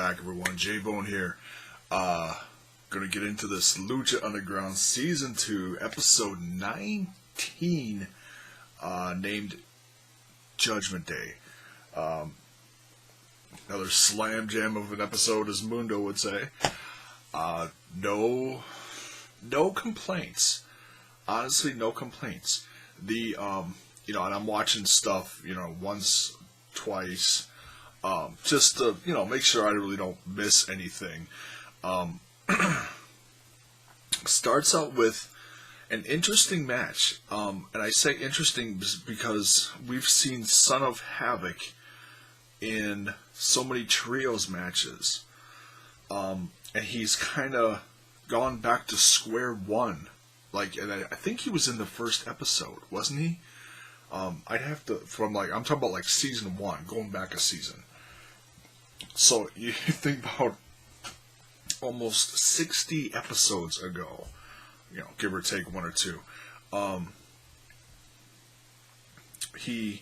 back, everyone. J-Bone here. Gonna get into this Lucha Underground Season 2, Episode 19, named Judgment Day. Another slam jam of an episode, as Mundo would say. No complaints. Honestly, no complaints. And I'm watching stuff, once, twice, just to, make sure I really don't miss anything. Starts out with an interesting match, and I say interesting because we've seen Son of Havoc in so many trios matches, and he's kind of gone back to square one. And I think he was in the first episode, wasn't he? I'd have to, I'm talking about season 1, going back a season. So you think about almost 60 episodes ago, give or take one or two, he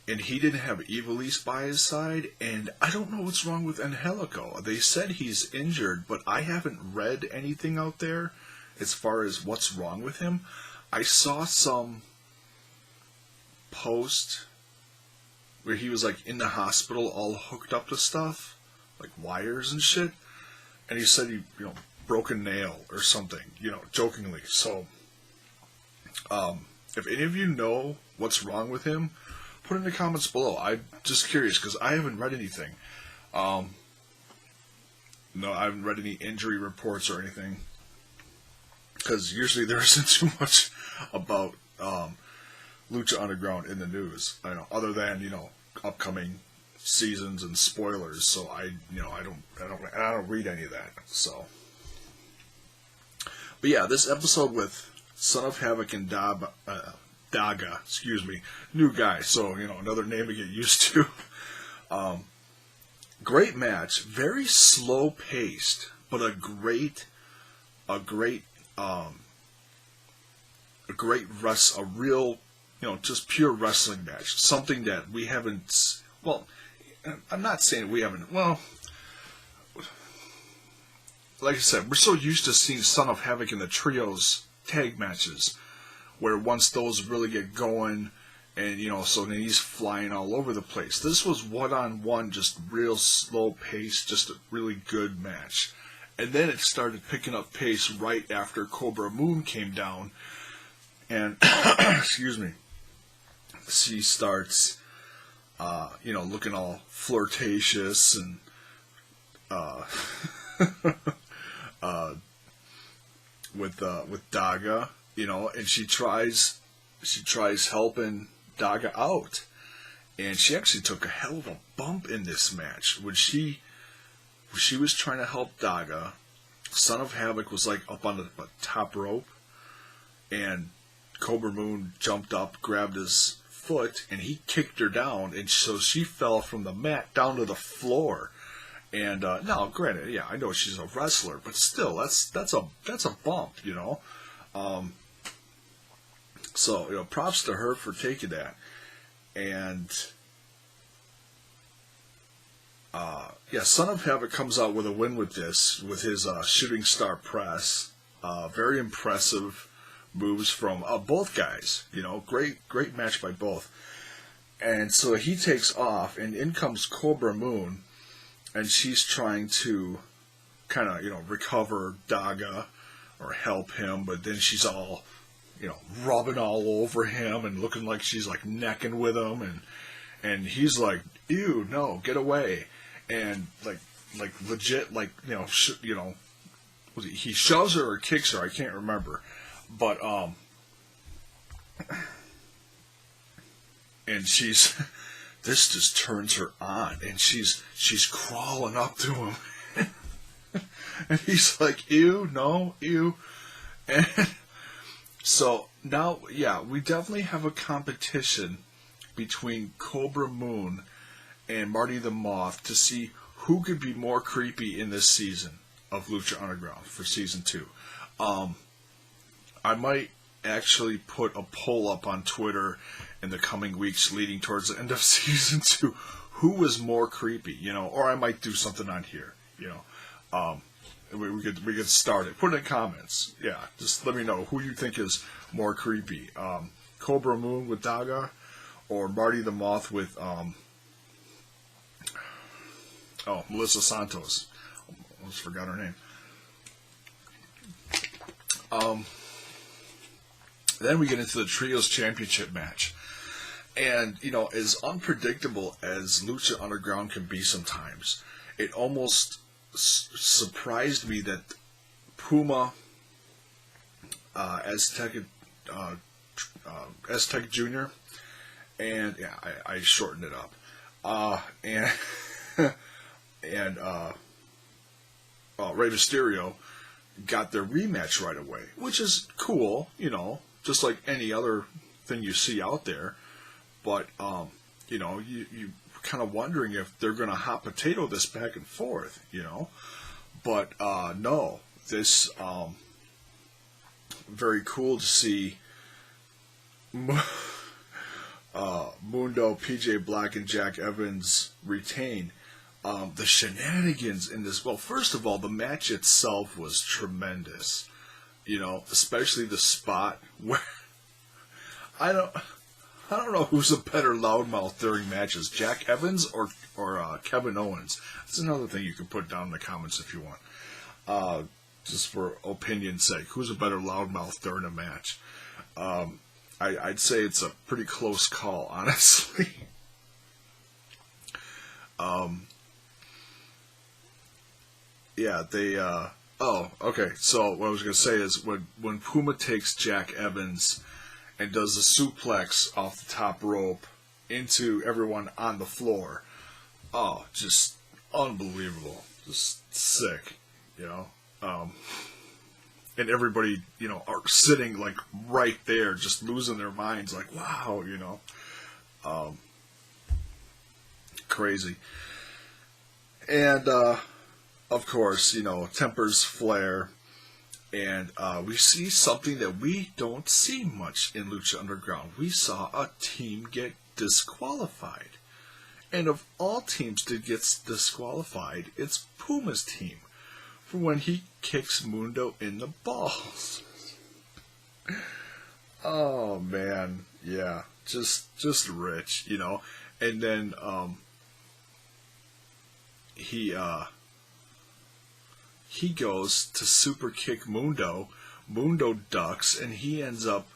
didn't have Ivelisse by his side, and I don't know what's wrong with Angelico. They said he's injured, but I haven't read anything out there as far as what's wrong with him. I saw some post where he was in the hospital all hooked up to stuff, like wires and shit, and he said he, broke a nail or something, jokingly. So, if any of you know what's wrong with him, put it in the comments below. I'm just curious, because I haven't read anything. No, I haven't read any injury reports or anything, because usually there isn't too much about Lucha Underground in the news. I know, other than upcoming seasons and spoilers. So I don't read any of that. So, but yeah, this episode with Son of Havoc and Daga, new guy. So another name to get used to. Great match, very slow paced, but a great real, just pure wrestling match. Something that we haven't, I'm not saying we haven't, like I said, we're so used to seeing Son of Havoc in the trios tag matches, where once those really get going, and, so then he's flying all over the place. This was one-on-one, just real slow pace, just a really good match. And then it started picking up pace right after Cobra Moon came down, and, excuse me, she starts, looking all flirtatious and, with Daga, and she tries helping Daga out, and she actually took a hell of a bump in this match when she was trying to help Daga. Son of Havoc was up on the top rope, and Cobra Moon jumped up, grabbed his foot, and he kicked her down, and so she fell from the mat down to the floor. And now, granted, yeah, I know she's a wrestler, but still, that's a bump, So, props to her for taking that. And Son of Havoc comes out with a win with this, with his shooting star press. Very impressive moves from both guys. Great match by both. And so he takes off, and in comes Cobra Moon. And she's trying to kind of, recover Daga or help him, but then she's all, rubbing all over him and looking like she's necking with him, and he's like, ew, no, get away. And legit, he shoves her or kicks her, I can't remember, but and she's. This just turns her on, and she's crawling up to him, and he's like, ew, no, ew. And so now, yeah, we definitely have a competition between Cobra Moon and Marty the Moth to see who could be more creepy in this season of Lucha Underground for Season 2. I might actually put a poll up on Twitter in the coming weeks leading towards the end of Season 2. who was more creepy, or I might do something on here, we could start it. Put it in comments. Yeah, just let me know who you think is more creepy. Cobra Moon with Daga, or Marty the Moth with Melissa Santos. Almost forgot her name. Then we get into the Trios Championship match. And, as unpredictable as Lucha Underground can be sometimes, it almost surprised me that Puma, Aztec Jr., and, yeah, I shortened it up, and Rey Mysterio got their rematch right away, which is cool, just like any other thing you see out there. But, you kind of wondering if they're going to hot potato this back and forth, But, no, this, very cool to see Mundo, PJ Black, and Jack Evans retain. The shenanigans in this, well, first of all, the match itself was tremendous, especially the spot where, I don't know who's a better loudmouth during matches, Jack Evans or Kevin Owens. That's another thing you can put down in the comments if you want. Just for opinion's sake, who's a better loudmouth during a match? I'd say it's a pretty close call, honestly. Yeah, they, okay, so what I was going to say is when Puma takes Jack Evans and does a suplex off the top rope into everyone on the floor, just unbelievable, just sick, and everybody, are sitting, like, right there, just losing their minds, like, wow, crazy. And, of course, tempers flare, and we see something that we don't see much in Lucha Underground. We saw a team get disqualified. And of all teams that gets disqualified, it's Puma's team for when he kicks Mundo in the balls. Oh, man. Yeah. Just rich, And then he goes to super kick Mundo. Mundo ducks, and he ends up,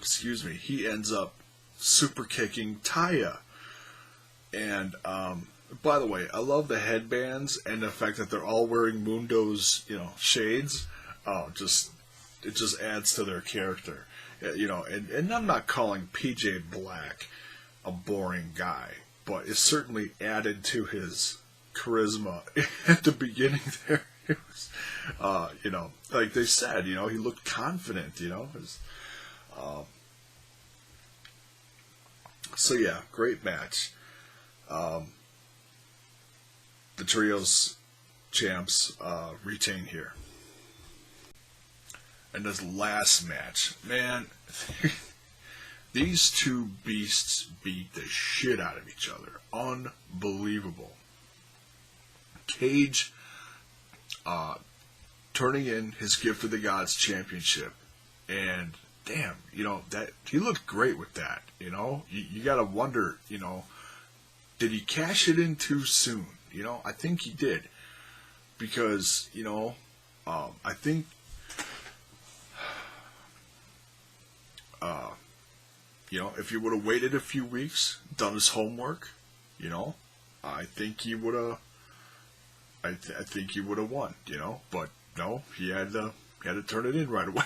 he ends up super kicking Taya. And, by the way, I love the headbands and the fact that they're all wearing Mundo's, shades. It just adds to their character. And I'm not calling PJ Black a boring guy, but it certainly added to his charisma at the beginning there. It was, like they said, he looked confident, so yeah, great match. The Trios champs retain here. And this last match, man, these two beasts beat the shit out of each other. Unbelievable. Cage turning in his Gift of the Gods championship, and damn, that he looked great with that. You gotta wonder, did he cash it in too soon? I think he did, because I think if he would have waited a few weeks, done his homework, I think he would have. I think he would have won, but no, he had to turn it in right away.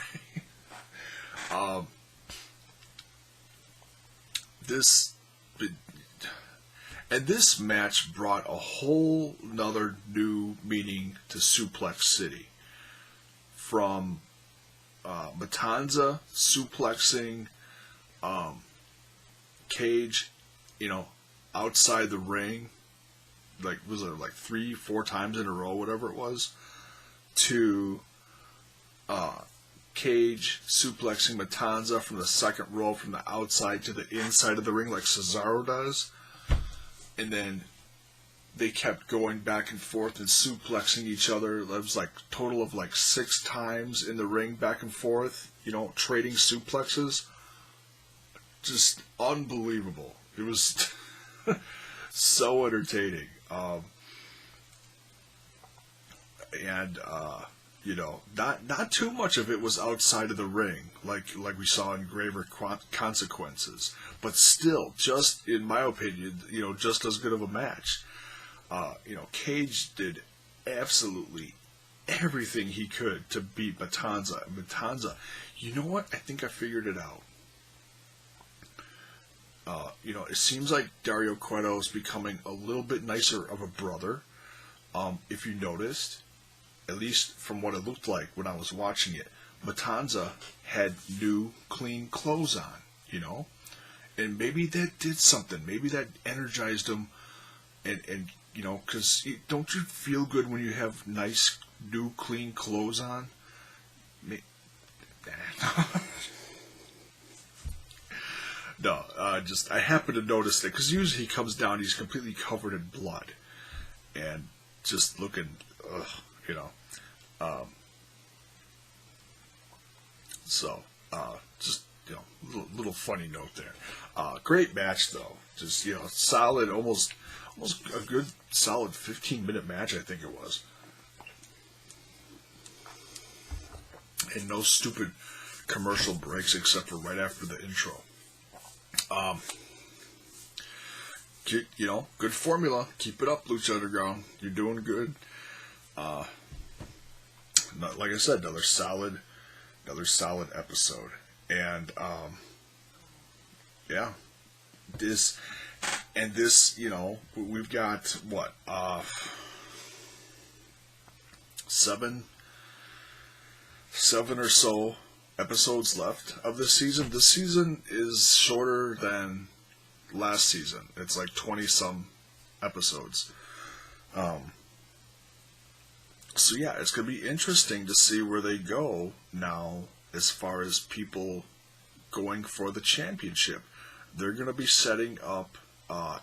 This match brought a whole nother new meaning to Suplex City. From Matanza suplexing Cage, outside the ring, was it 3-4 times in a row, whatever it was, to Cage suplexing Matanza from the second row from the outside to the inside of the ring like Cesaro does. And then they kept going back and forth and suplexing each other. It was like a total of like 6 times in the ring back and forth, trading suplexes. Just unbelievable. It was so entertaining. Not too much of it was outside of the ring, like we saw in Graver Consequences, but still, just in my opinion, just as good of a match. Cage did absolutely everything he could to beat Matanza. Matanza, you know what? I think I figured it out. It seems like Dario Cueto is becoming a little bit nicer of a brother. If you noticed, at least from what it looked like when I was watching it, Matanza had new, clean clothes on, and maybe that did something. Maybe that energized him, and because don't you feel good when you have nice, new, clean clothes on? No, I happened to notice that, because usually he comes down, he's completely covered in blood, and just looking, little funny note there. Great match though, just solid, almost a good solid 15-minute match, I think it was, and no stupid commercial breaks except for right after the intro. Good formula. Keep it up, Lucha Underground. You're doing good. Like I said, another solid episode. And this, we've got what, 7 or so episodes left of this season. This season is shorter than last season. It's like 20-some episodes. So yeah, it's going to be interesting to see where they go now as far as people going for the championship. They're going to be setting up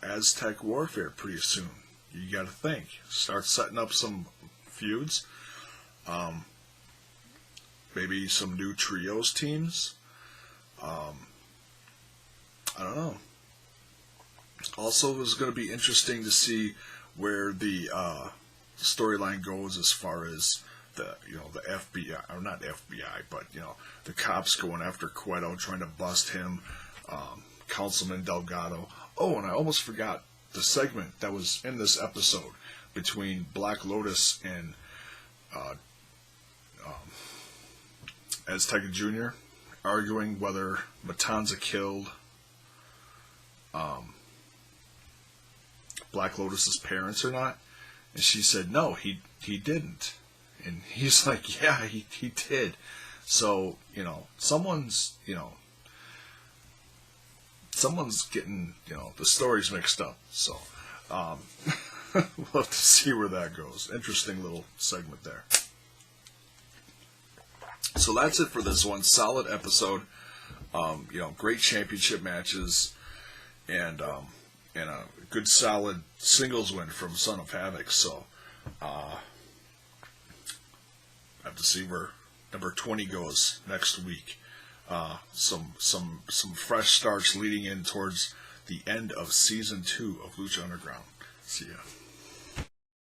Aztec Warfare pretty soon. You got to think. Start setting up some feuds. Maybe some new trios teams. I don't know. Also, it's going to be interesting to see where the storyline goes as far as the FBI, or not FBI, but the cops going after Cueto, trying to bust him. Councilman Delgado. Oh, and I almost forgot the segment that was in this episode between Black Lotus and Aztec Jr. arguing whether Matanza killed Black Lotus's parents or not, and she said no, he didn't, and he's like, yeah, he did. So someone's getting the stories mixed up. So we'll have to see where that goes. Interesting little segment there. So that's it for this one. Solid episode. Great championship matches, and a good solid singles win from Son of Havoc. So I have to see where number 20 goes next week. Some fresh starts leading in towards the end of season 2 of Lucha Underground. See ya.